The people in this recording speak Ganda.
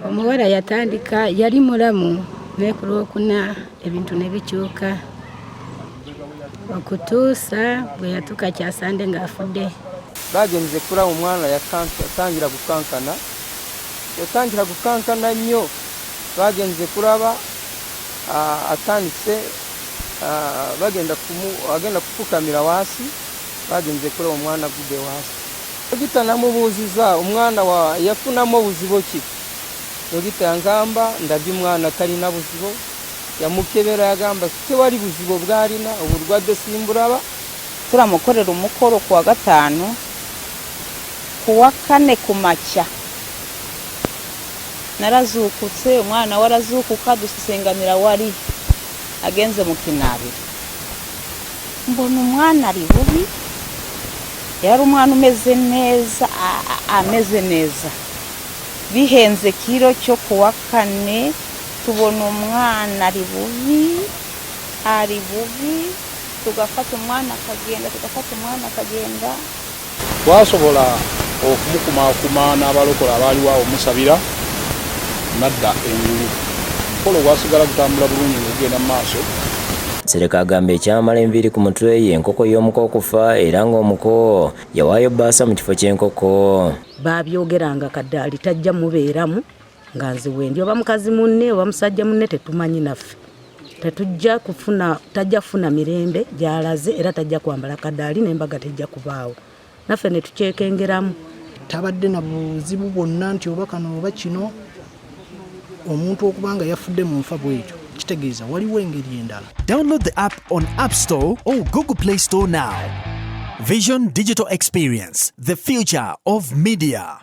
Omuwala yatandika yali mulamu naye ku Lwokuna ebintu ne bikyuka okutuusa bwe yatuuka Kyasande ng'afudde. Bagenze kulaba omwana yatangira gukankana nnyo. Bagenze kulaba atandise agenda kufukamira wansi. Bagenze kulaba omwana gudde wansi. Dogita namubuuziza omwana yafunamu obuzibu ki? Dogita yangamba ndabye omwana talina buzibu. Yamukebera yagamba tewali buzibu bw'alina, obulwadde simbulaba. Turamukorera omukolo ku wa 5 ku wa 4 ku makya. Narazuukutse omwana warazuukuka dusisenganira wali agenze mu kinaabiro. Mbona omwana ali bubi. Yari umwana ameze neza. Bihenze kiro cyo ku wa 4 tubona umwana ari bubi tugafata umwana akagenda. Twasobola okumukumakuma n'abalokola abaaliwo awo musabira nadda engulu. Omukolo gwasigala gutambula bulungi ng'ogenda mu maaso. Sereka agamba ekyamala enviiri ku mutwe ye enkoko y'omuko okufa era ng'omuko yawaayo bbaasa mu kifo ky'enkoko. Baabyogeranga Kadaali tajja mubeeramu nga nze wendi oba mukazi munne oba musajja munne tetumanyi naffe. Tajja kufuna mirembe gy'alaze era tajja kwambala Kadaali n'embaga tejja kubaawo. Naffe ne tukyekengeramu. Tabadde na buzibu bwonna nti oba kano oba kino. Omuntu okubanga yafudde mu nfa bw'ekyo kitegeeza waliwo engeri endala. Download the app on App Store or Google Play Store now. Vision Digital Experience, the future of media.